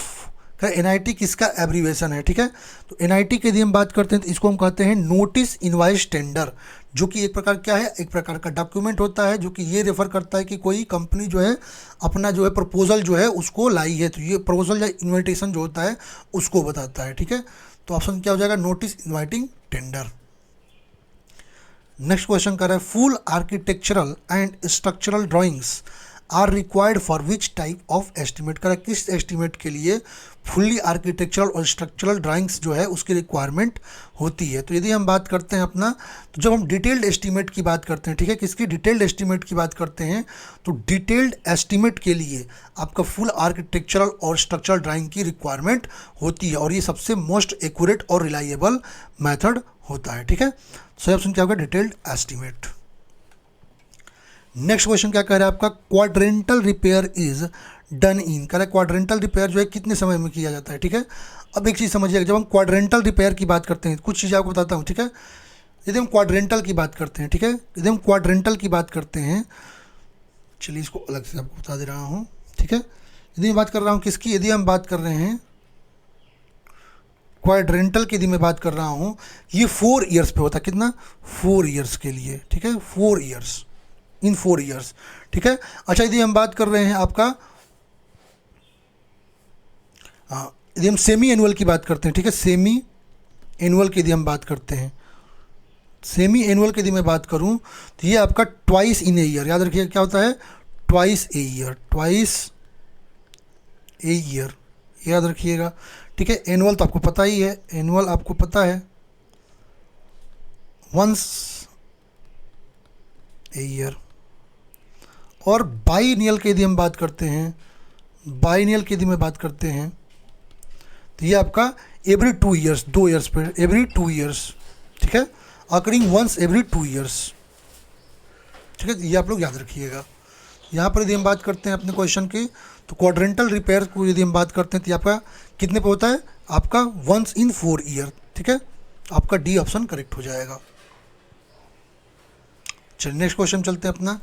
NIT किसका एब्रीवेशन है, ठीक है। तो NIT के यदि हम बात करते हैं तो इसको हम कहते हैं नोटिस इनवाइस टेंडर, जो कि एक प्रकार क्या है, एक प्रकार का डॉक्यूमेंट होता है जो कि ये रेफर करता है कि कोई कंपनी जो है अपना जो है प्रपोजल जो है उसको लाई है, तो ये प्रपोजल या इन्विटेशन जो होता है उसको बताता है, ठीक है। तो ऑप्शन क्या हो जाएगा, notice inviting tender. Next question कर रहा है full architectural and structural drawings are required for which type of estimate, करें किस एस्टिमेट के लिए फुल्ली आर्किटेक्चरल और स्ट्रक्चरल ड्राइंग्स जो है उसकी रिक्वायरमेंट होती है। तो यदि हम बात करते हैं अपना, तो जब हम डिटेल्ड एस्टिमेट की बात करते हैं, ठीक है, किसकी डिटेल्ड एस्टिमेट की बात करते हैं, तो डिटेल्ड एस्टिमेट के लिए आपका फुल आर्किटेक्चरल और स्ट्रक्चरल ड्राइंग की रिक्वायरमेंट होती है और ये सबसे मोस्ट एक्यूरेट और रिलायबल मेथड होता है, ठीक है। सो ऑप्शन क्या होगा, डिटेल्ड एस्टिमेट। नेक्स्ट क्वेश्चन क्या कह रहा है आपका, quadrantal repair is done in, कह रहा है क्वाड्रेंटल रिपेयर जो है कितने समय में किया जाता है, ठीक है। अब एक चीज़ समझिएगा, जब हम क्वाड्रेंटल रिपेयर की बात करते हैं, कुछ चीज़ें आपको बताता हूँ, ठीक है। यदि हम क्वाड्रेंटल की बात करते हैं, ठीक है, यदि हम क्वाड्रेंटल की बात करते हैं, चलिए इसको अलग से आपको बता दे रहा हूँ, ठीक है। यदि मैं बात कर रहा हूँ किसकी, यदि हम बात कर रहे हैं क्वाड्रेंटल की, यदि मैं बात कर रहा हूँ, ये 4 ईयर्स पे होता है, कितना, 4 ईयर्स के लिए, ठीक है, 4 ईयर्स, इन 4 ईयर्स, ठीक है। अच्छा, यदि हम बात कर रहे हैं आपका, यदि हम सेमी एनुअल की बात करते हैं, ठीक है, सेमी एनुअल की यदि हम बात करते हैं, सेमी एनुअल की यदि मैं बात करूं तो ये आपका ट्वाइस इन ए ईयर, याद रखिए क्या होता है, twice a year, twice a year, याद रखिएगा, ठीक है। एनुअल तो आपको पता ही है, एनुअल आपको पता है, वंस ए ईयर। और बाईनियल की यदि हम बात करते हैं, बाईनियल की यदि मैं बात करते हैं तो ये आपका एवरी 2 ईयर्स, 2 ईयर्स पे, एवरी 2 ईयर्स, ठीक है, अकरिंग वंस एवरी 2 ईयर्स, ठीक है। ये आप लोग याद रखिएगा। यहाँ पर यदि हम बात करते हैं अपने क्वेश्चन की, तो क्वाड्रेंटल रिपेयर को यदि हम बात करते हैं तो आपका कितने पे होता है, आपका वंस इन 4 ईयर, ठीक है। आपका डी ऑप्शन करेक्ट हो जाएगा। चलिए नेक्स्ट क्वेश्चन चलते हैं अपना,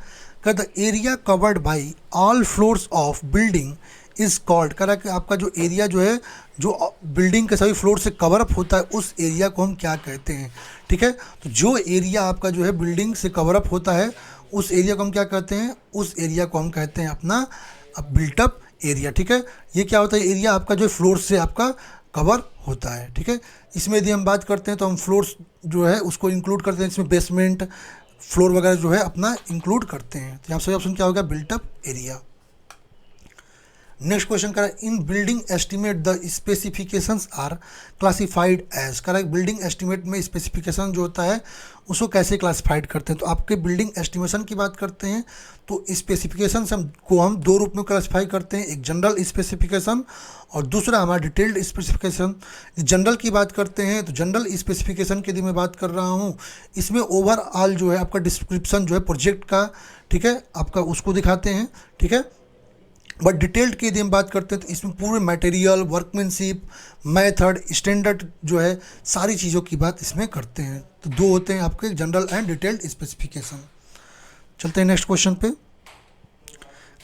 the area covered by all floors of building is called, कह रहा है कि आपका जो एरिया जो है, जो बिल्डिंग के सभी फ्लोर से कवर अप होता है, उस एरिया को हम क्या कहते हैं, ठीक है। तो जो एरिया आपका जो है बिल्डिंग से कवर अप होता है, उस एरिया को हम क्या कहते हैं, उस एरिया को हम कहते हैं अपना बिल्टअप एरिया, ठीक है। ये क्या होता है, एरिया आपका जो फ्लोर से आपका कवर होता है, ठीक है। इसमें यदि हम बात करते हैं तो हम फ्लोर्स जो है उसको इंक्लूड करते हैं, इसमें बेसमेंट फ्लोर वगैरह जो है अपना इंक्लूड करते हैं। तो यहाँ सही ऑप्शन क्या होगा, बिल्टअप एरिया। नेक्स्ट क्वेश्चन करा, in building estimate the specifications are classified as, करा बिल्डिंग एस्टिमेट में स्पेसिफिकेशन जो होता है उसको कैसे क्लासिफाइड करते हैं। तो आपके बिल्डिंग एस्टिमेशन की बात करते हैं तो स्पेसिफिकेशन को हम 2 रूप में क्लासिफाई करते हैं, एक जनरल स्पेसिफिकेशन और दूसरा हमारा डिटेल्ड स्पेसिफिकेशन। जनरल की बात करते हैं तो जनरल स्पेसिफिकेशन की यदि मैं बात कर रहा हूँ, इसमें ओवरऑल जो है आपका डिस्क्रिप्शन जो है प्रोजेक्ट का, ठीक है, आपका उसको दिखाते हैं, ठीक है। बट डिटेल्ड की यदि हम बात करते हैं तो इसमें पूरे मटेरियल, वर्कमैनशिप, मेथड, स्टैंडर्ड जो है सारी चीज़ों की बात इसमें करते हैं। तो 2 होते हैं आपके, जनरल एंड डिटेल्ड स्पेसिफिकेशन। चलते हैं नेक्स्ट क्वेश्चन पे,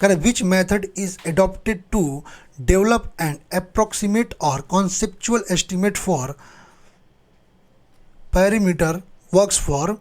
करें which method is adopted to develop and approximate और conceptual estimate for perimeter works for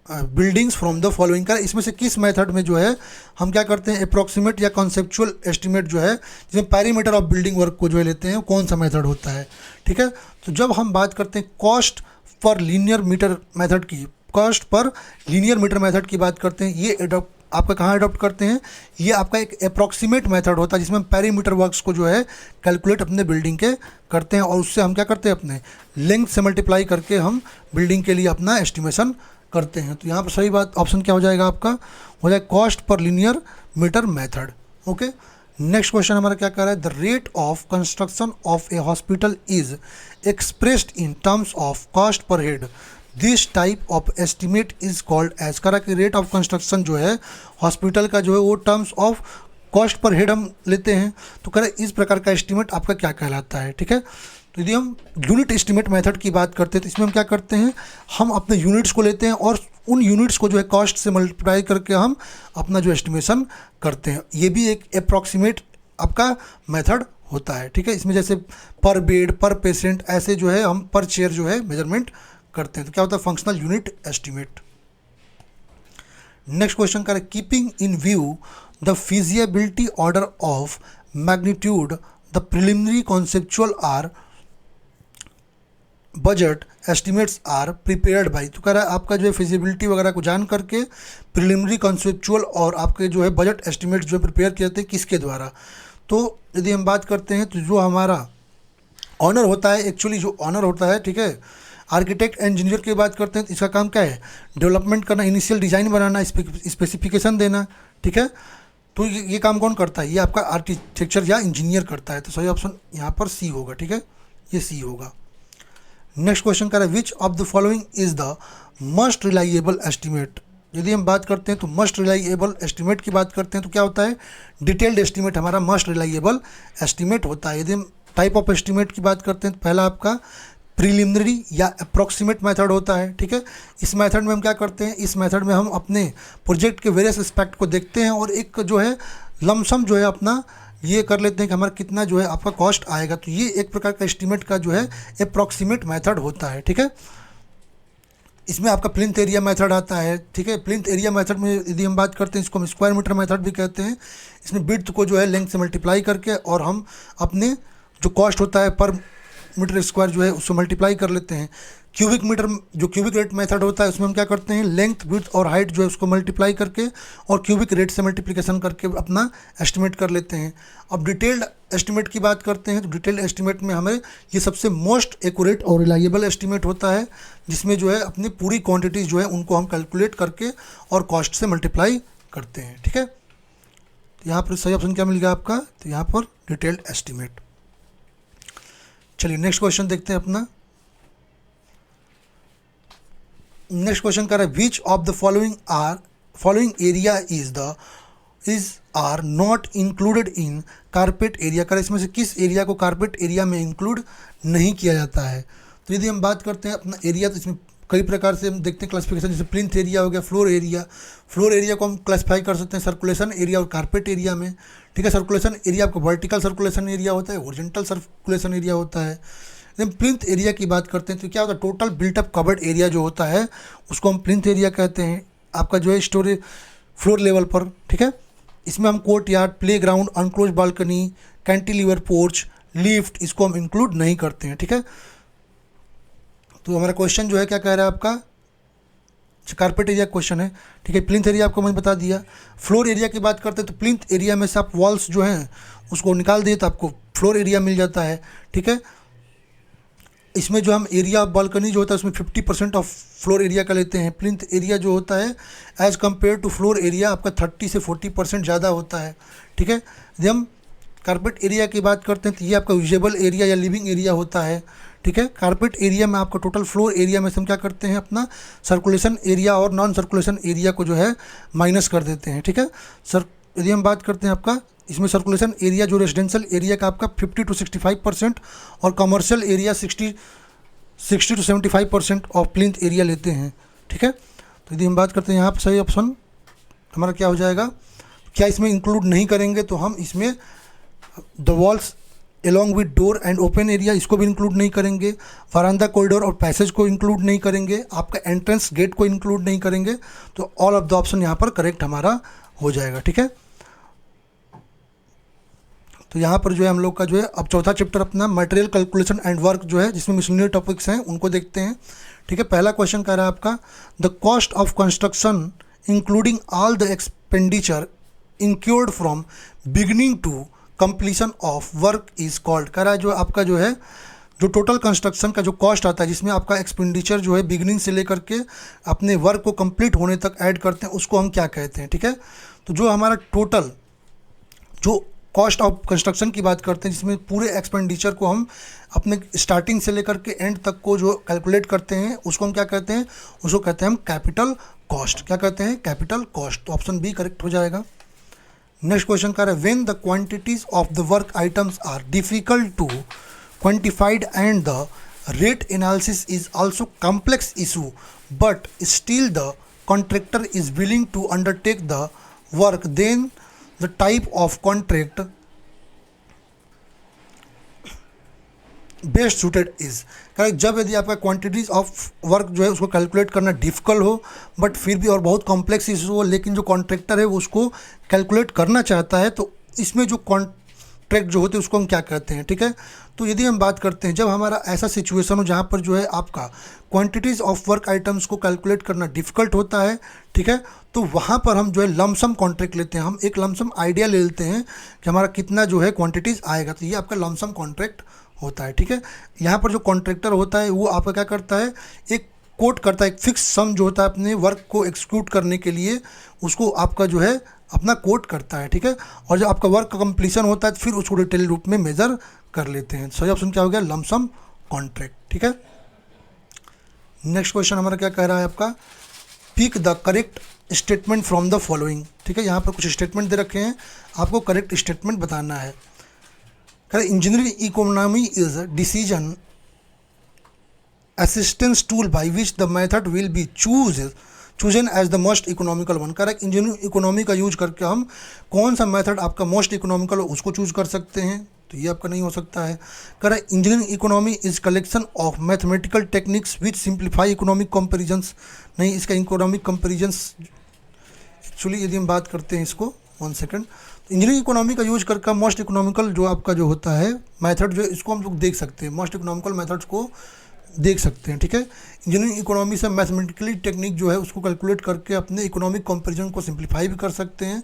buildings from the following, का इसमें से किस मेथड में जो है हम क्या करते हैं, अप्रोक्सीमेट या कॉन्सेप्चुअल एस्टिमेट जो है जिसमें पैरीमीटर ऑफ बिल्डिंग वर्क को जो है लेते हैं, कौन सा मेथड होता है, ठीक है। तो जब हम बात करते हैं cost per linear metre method की, cost per linear metre method की बात करते हैं, ये आपका कहाँ अडॉप्ट करते हैं, ये आपका एक अप्रॉक्सीमेट मेथड होता है जिसमें हम पैरीमीटर वर्क्स को जो है कैलकुलेट अपने बिल्डिंग के करते हैं और उससे हम क्या करते हैं, अपने लेंथ से मल्टीप्लाई करके हम बिल्डिंग के लिए अपना एस्टिमेशन करते हैं। तो यहाँ पर सही बात ऑप्शन क्या हो जाएगा, आपका हो जाएगा cost per linear metre method. Okay, next question हमारा क्या कह रहा है, the rate of construction of a hospital is expressed in terms of cost per head, this type of estimate is called as, कह रहा कि रेट ऑफ कंस्ट्रक्शन जो है हॉस्पिटल का जो है वो terms of cost per head हम लेते हैं। तो कह रहा इस प्रकार का एस्टिमेट आपका क्या कहलाता है, ठीक है। तो यदि हम यूनिट एस्टिमेट मेथड की बात करते हैं तो इसमें हम क्या करते हैं, हम अपने यूनिट्स को लेते हैं और उन यूनिट्स को जो है कॉस्ट से मल्टीप्लाई करके हम अपना जो एस्टिमेशन करते हैं। ये भी एक अप्रॉक्सीमेट आपका मेथड होता है, ठीक है। इसमें जैसे पर बेड, पर पेशेंट, ऐसे जो है हम पर चेयर जो है मेजरमेंट करते हैं। तो क्या होता है, functional unit estimate. Next question का है, keeping in view the feasibility order of magnitude the preliminary conceptual or budget estimates are prepared by. तो कह रहा है आपका जो है फिजिबिलिटी वगैरह को जान करके प्रिलिमिनरी कॉन्सेप्चुअल और आपके जो है बजट एस्टिमेट्स जो है प्रिपेयर किए जाते हैं किसके द्वारा। तो यदि हम बात करते हैं तो जो हमारा ऑनर होता है, एक्चुअली जो ऑनर होता है, ठीक है, आर्किटेक्ट इंजीनियर की बात करते हैं तो इसका काम क्या है, डेवलपमेंट करना, इनिशियल डिज़ाइन बनाना, स्पेसिफिकेशन देना, ठीक है। तो ये काम कौन करता है, ये आपका आर्किटेक्चर या इंजीनियर करता है। तो सही ऑप्शन यहाँ पर सी होगा, ठीक है, ये सी होगा। नेक्स्ट क्वेश्चन कर रहा है, which of the following is the most reliable estimate. यदि हम बात करते हैं तो मस्ट रिलाइएबल एस्टिमेट की बात करते हैं तो क्या होता है, डिटेल्ड एस्टिमेट हमारा मस्ट रिलाइएबल एस्टिमेट होता है। यदि हम टाइप ऑफ एस्टिमेट की बात करते हैं तो पहला आपका प्रीलिमिनरी या अप्रॉक्सीमेट मेथड होता है, ठीक है। इस मेथड में हम क्या करते हैं, इस मेथड में हम अपने प्रोजेक्ट के वेरियस एस्पेक्ट को देखते हैं और एक जो है लमसम जो है अपना ये कर लेते हैं कि हमारा कितना जो है आपका कॉस्ट आएगा। तो ये एक प्रकार का एस्टिमेट का जो है अप्रॉक्सीमेट मेथड होता है, ठीक है। इसमें आपका प्लिंथ एरिया मेथड आता है, ठीक है। प्लिंथ एरिया मेथड में यदि हम बात करते हैं इसको हम स्क्वायर मीटर मेथड भी कहते हैं। इसमें विड्थ को जो है लेंथ से मल्टीप्लाई करके और हम अपने जो कॉस्ट होता है पर मीटर स्क्वायर जो है उसको मल्टीप्लाई कर लेते हैं। क्यूबिक मीटर जो क्यूबिक रेट मेथड होता है उसमें हम क्या करते हैं, लेंथ, विड्थ और हाइट जो है उसको मल्टीप्लाई करके और क्यूबिक रेट से मल्टीप्लिकेशन करके अपना एस्टिमेट कर लेते हैं। अब डिटेल्ड एस्टिमेट की बात करते हैं तो डिटेल्ड एस्टिमेट में हमें ये सबसे मोस्ट एक्यूरेट और रिलायबल एस्टिमेट होता है, जिसमें जो है अपनी पूरी क्वांटिटीज़ जो है उनको हम कैलकुलेट करके और कॉस्ट से मल्टीप्लाई करते हैं, ठीक है। तो यहाँ पर सही ऑप्शन क्या मिल गया आपका, तो यहाँ पर डिटेल्ड एस्टिमेट। चलिए नेक्स्ट क्वेश्चन देखते हैं अपना। नेक्स्ट क्वेश्चन कर रहा है, which of the following area is are not included in carpet area. कर इसमें से किस एरिया को कारपेट एरिया में इंक्लूड नहीं किया जाता है। तो यदि हम बात करते हैं अपना एरिया तो इसमें कई प्रकार से हम देखते हैं क्लासिफिकेशन, जैसे प्लिंथ एरिया हो गया, फ्लोर एरिया को हम क्लासिफाई कर सकते हैं सर्कुलेशन एरिया और कारपेट एरिया में, ठीक है। सर्कुलेशन एरिया आपका वर्टिकल सर्कुलेशन एरिया होता है, हॉरिजॉन्टल सर्कुलेशन एरिया होता है। जब प्लिंथ एरिया की बात करते हैं तो क्या होता है, टोटल बिल्टअप कवर्ड एरिया जो होता है उसको हम प्लिंथ एरिया कहते हैं, आपका जो है स्टोरेज फ्लोर लेवल पर, ठीक है। इसमें हम court yard, play ground, unclose balcony, cantilever porch, lift, इसको हम इंक्लूड नहीं करते हैं, ठीक है। तो हमारा क्वेश्चन जो है क्या कह रहा है आपका, कारपेट एरिया क्वेश्चन है, ठीक है। प्लिंथ एरिया आपको मैंने बता दिया। फ्लोर एरिया की बात करते हैं तो प्लिंथ एरिया में से आप वॉल्स जो हैं उसको निकाल दिए तो आपको फ्लोर एरिया मिल जाता है, ठीक है। इसमें जो हम एरिया ऑफ बालकनी जो होता है उसमें 50% ऑफ फ्लोर एरिया का लेते हैं। प्लिंथ एरिया जो होता है as compare to floor area आपका 30 से 40% ज़्यादा होता है, ठीक है। यदि हम कारपेट एरिया की बात करते हैं तो ये आपका यूजेबल एरिया या लिविंग एरिया होता है, ठीक है। कारपेट एरिया में आपका टोटल फ्लोर एरिया में से हम क्या करते हैं, अपना सर्कुलेशन एरिया और नॉन सर्कुलेशन एरिया को जो है माइनस कर देते हैं, ठीक है। यदि हम बात करते हैं आपका इसमें सर्कुलेशन एरिया जो रेजिडेंशियल एरिया का आपका 50 to 65% और commercial area 60 to 75% of plinth area लेते हैं, ठीक है। तो यदि हम बात करते हैं यहाँ पर सही ऑप्शन हमारा क्या हो जाएगा, क्या इसमें इंक्लूड नहीं करेंगे तो हम इसमें the walls along with door and open area इसको भी इंक्लूड नहीं करेंगे, वरांदा कॉरिडोर और पैसेज को इंक्लूड नहीं करेंगे, आपका एंट्रेंस गेट को इंक्लूड नहीं करेंगे। तो ऑल ऑफ द ऑप्शन यहाँ पर करेक्ट हमारा हो जाएगा, ठीक है। तो यहाँ पर जो है हम लोग का जो है अब चौथा चैप्टर अपना मटेरियल कैलकुलेशन एंड वर्क जो है जिसमें मिसलेनियस टॉपिक्स हैं उनको देखते हैं, ठीक है। पहला क्वेश्चन कह रहा है आपका, the cost of construction including all the expenditure incurred from beginning to completion of work is called. कह रहा है जो आपका जो है जो टोटल कंस्ट्रक्शन का जो कॉस्ट आता है जिसमें आपका एक्सपेंडिचर जो है बिगिनिंग से लेकर के अपने वर्क को कंप्लीट होने तक ऐड करते हैं उसको हम क्या कहते हैं, ठीक है। तो जो हमारा टोटल जो कॉस्ट ऑफ कंस्ट्रक्शन की बात करते हैं जिसमें पूरे एक्सपेंडिचर को हम अपने स्टार्टिंग से लेकर के एंड तक को जो कैलकुलेट करते हैं उसको हम क्या कहते हैं, उसको कहते हैं हम कैपिटल कॉस्ट। क्या कहते हैं, कैपिटल कॉस्ट। तो ऑप्शन बी करेक्ट हो जाएगा। नेक्स्ट क्वेश्चन कह रहा है, when the quantities of the work items are difficult to quantified and the rate analysis is also complex issue but still the contractor is willing to undertake the work, then the type of contract best suited is. Correct, जब यदि आपका quantities of work जो है उसको calculate करना difficult हो, but फिर भी और बहुत कॉम्प्लेक्स इशू हो, लेकिन जो कॉन्ट्रैक्टर है वो उसको कैलकुलेट करना चाहता है, तो इसमें जो कॉन्ट्रैक्ट जो होते हैं उसको हम क्या कहते हैं, ठीक है। तो यदि हम बात करते हैं जब हमारा ऐसा सिचुएशन हो जहाँ पर जो है आपका क्वांटिटीज़ ऑफ वर्क आइटम्स को कैलकुलेट करना डिफ़िकल्ट होता है, ठीक है, तो वहाँ पर हम जो है लमसम कॉन्ट्रैक्ट लेते हैं। हम एक लमसम आइडिया ले लेते हैं कि हमारा कितना जो है क्वांटिटीज़ आएगा, तो ये आपका लमसम कॉन्ट्रैक्ट होता है, ठीक है। यहाँ पर जो कॉन्ट्रैक्टर होता है वो आपका क्या करता है, एक कोट करता है, एक फिक्स सम जो होता है अपने वर्क को एक्सिक्यूट करने के लिए, उसको आपका जो है अपना कोट करता है, ठीक है। और जब आपका वर्क का कंप्लीशन होता है तो फिर उसको डिटेल रूप में मेजर कर लेते हैं। सही ऑप्शन क्या हो गया, लमसम कॉन्ट्रैक्ट, ठीक है। नेक्स्ट क्वेश्चन हमारा क्या कह रहा है आपका, pick the correct statement from the following, ठीक है। यहाँ पर कुछ स्टेटमेंट दे रखे हैं, आपको करेक्ट स्टेटमेंट बताना है। Engineering economy is decision assistance tool by which the method will be chosen as the most economical one. Correct, engineering economy का यूज करके हम कौन सा मेथड आपका मोस्ट इकोनॉमिकल हो उसको चूज कर सकते हैं, तो ये आपका नहीं हो सकता है। Correct, engineering economy is collection of mathematical techniques which simplify economic comparisons. नहीं, इसका इकोनॉमिक कंपेरिजन्स एक्चुअली यदि हम बात करते हैं इसको, वन सेकेंड, इंजीनियरिंग इकोनॉमी का यूज करके मोस्ट इकोनॉमिकल जो आपका जो होता है मेथड जो इसको हम लोग देख सकते हैं, मोस्ट इकोनॉमिकल मेथड्स को देख सकते हैं, ठीक है। इंजीनियरिंग इकोनॉमी से मैथमेटिकली टेक्निक जो है उसको कैलकुलेट करके अपने इकोनॉमिक कंपैरिजन को सिंप्लीफाई भी कर सकते हैं।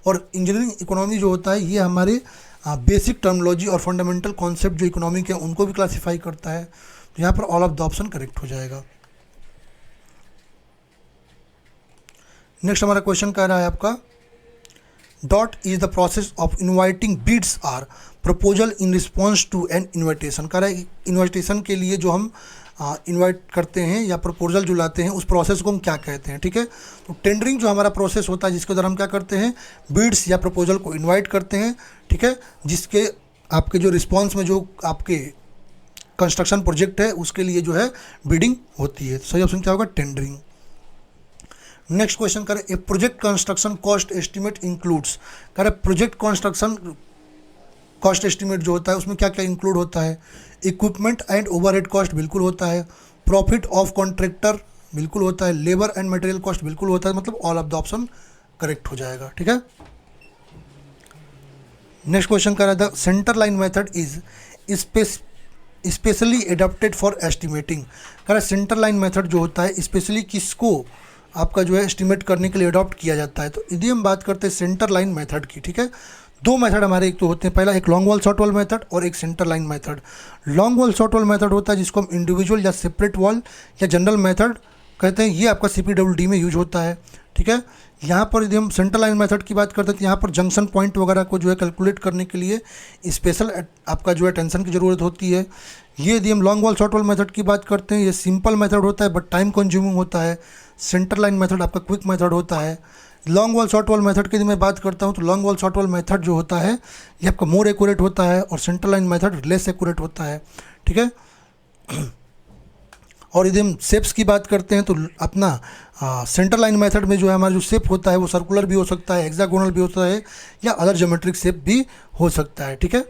और इंजीनियरिंग इकोनॉमी जो होता है ये हमारे बेसिक टर्मिनोलॉजी और फंडामेंटल कॉन्सेप्ट जो इकोनॉमिक है उनको भी क्लासीफाई करता है। तो यहाँ पर all of the option correct हो जाएगा। नेक्स्ट हमारा क्वेश्चन कह रहा है आपका, dot is the process of inviting bids or proposal in response to an invitation. कह रहा है इन्विटेशन के लिए जो हम इन्वाइट करते हैं या प्रपोजल जो लाते हैं उस प्रोसेस को हम क्या कहते हैं, ठीक है। तो टेंडरिंग जो हमारा प्रोसेस होता है जिसके द्वारा हम क्या करते हैं, बिड्स या प्रपोजल को इन्वाइट करते हैं, ठीक है, जिसके आपके जो रिस्पॉन्स में जो आपके कंस्ट्रक्शन प्रोजेक्ट है उसके लिए जो है बिडिंग होती है। सही ऑप्शन क्या होगा, टेंडरिंग। नेक्स्ट क्वेश्चन करें, a project construction cost estimate includes. करें प्रोजेक्ट कंस्ट्रक्शन कॉस्ट एस्टिमेट जो होता है उसमें क्या क्या इंक्लूड होता है, इक्विपमेंट एंड ओवरहेड कॉस्ट बिल्कुल होता है, प्रॉफिट ऑफ कॉन्ट्रैक्टर बिल्कुल होता है, लेबर एंड मटेरियल कॉस्ट बिल्कुल होता है, मतलब all of the option correct हो जाएगा, ठीक है। नेक्स्ट क्वेश्चन कर रहा था, centre line method is specially adapted for estimating. कह रहा सेंटर लाइन मेथड जो होता है स्पेशली किसको आपका जो है एस्टिमेट करने के लिए अडॉप्ट किया जाता है। तो यदि हम बात करते हैं सेंटर लाइन मेथड की, ठीक है, दो मेथड हमारे एक तो होते हैं, पहला एक long wall short wall method और एक centre line method. Long wall short wall method होता है जिसको हम इंडिविजुअल या सेपरेट वॉल या जनरल मेथड कहते हैं, ये आपका CPWD में यूज होता है, ठीक है। यहाँ पर यदि हम सेंटर लाइन मेथड की बात करते हैं तो यहाँ पर जंक्शन पॉइंट वगैरह को जो है कैलकुलेट करने के लिए स्पेशल आपका जो है अटेंशन की ज़रूरत होती है। ये यदि हम long wall short wall method की बात करते हैं, ये सिंपल मेथड होता है बट टाइम कंज्यूमिंग होता है। सेंटर लाइन मेथड आपका क्विक मेथड होता है। Long wall short wall method की यदि मैं बात करता हूँ तो long wall short wall method जो होता है ये आपका मोर एक्यूरेट होता है और centre line method less accurate होता है, ठीक है। और यदि हम शेप्स की बात करते हैं तो अपना सेंटर लाइन मेथड में जो है हमारा जो शेप होता है वो सर्कुलर भी हो सकता है, हेक्सागोनल भी होता है या अदर ज्योमेट्रिक शेप भी हो सकता है, ठीक है।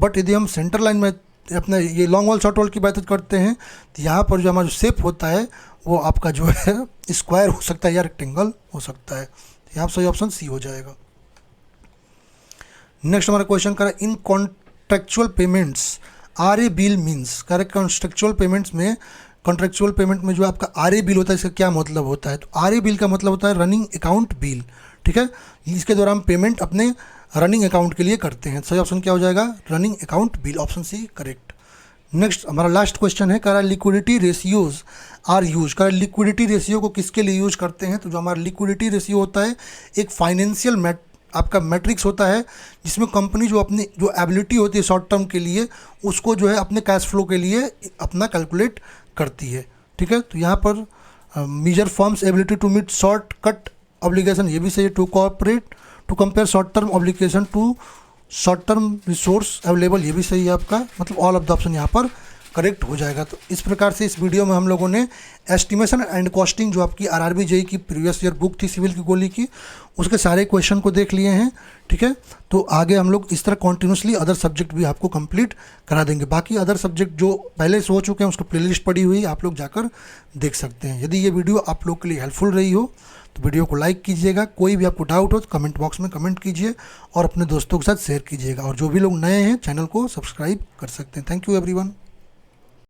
बट यदि हम सेंटर लाइन में अपना ये लॉन्ग वॉल शॉर्ट वॉल की बात करते हैं तो यहाँ पर जो हमारा जो शेप होता है वो आपका जो है स्क्वायर हो सकता है या रेक्टेंगल हो सकता है। यहाँ सही ऑप्शन सी हो जाएगा। नेक्स्ट हमारा क्वेश्चन करें, in contractual payments RA bill means. Correct, contractual payments में कॉन्ट्रेक्चुअल पेमेंट में जो आपका RA बिल होता है इसका क्या मतलब होता है, तो RA बिल का मतलब होता है रनिंग अकाउंट बिल, ठीक है। इसके द्वारा हम पेमेंट अपने रनिंग अकाउंट के लिए करते हैं। सही ऑप्शन क्या हो जाएगा, running account bill, option C correct. Next हमारा लास्ट क्वेश्चन है, कह रहा है लिक्विडिटी रेशियोज आर यूज। कह रहा है लिक्विडिटी रेशियो को किसके लिए यूज करते हैं, तो जो हमारा लिक्विडिटी रेशियो होता है एक फाइनेंशियल आपका मैट्रिक्स होता है जिसमें कंपनी जो अपनी जो एबिलिटी होती है शॉर्ट टर्म के लिए उसको जो है अपने कैश फ्लो के लिए अपना कैलकुलेट करती है, ठीक है। तो यहाँ पर major firms ability to meet short cut obligation, ये भी सही है। To cooperate to compare short term obligation to short term resource available, ये भी सही है आपका, मतलब ऑल ऑफ द ऑप्शन यहाँ पर करेक्ट हो जाएगा। तो इस प्रकार से इस वीडियो में हम लोगों ने एस्टिमेशन एंड कॉस्टिंग जो आपकी आरआरबी जेईई की प्रीवियस ईयर बुक थी सिविल की गोली की, उसके सारे क्वेश्चन को देख लिए हैं। ठीक है, तो आगे हम लोग इस तरह कॉन्टिन्यूसली अदर सब्जेक्ट भी आपको कंप्लीट करा देंगे। बाकी अदर सब्जेक्ट जो पहले से हो चुके हैं उसकी प्लेलिस्ट पड़ी हुई आप लोग जाकर देख सकते हैं। यदि ये वीडियो आप लोग के लिए हेल्पफुल रही हो तो वीडियो को लाइक कीजिएगा। कोई भी आपको डाउट हो तो कमेंट बॉक्स में कमेंट कीजिए और अपने दोस्तों के साथ शेयर कीजिएगा। और जो भी लोग नए हैं चैनल को सब्सक्राइब कर सकते हैं। Thank you everyone.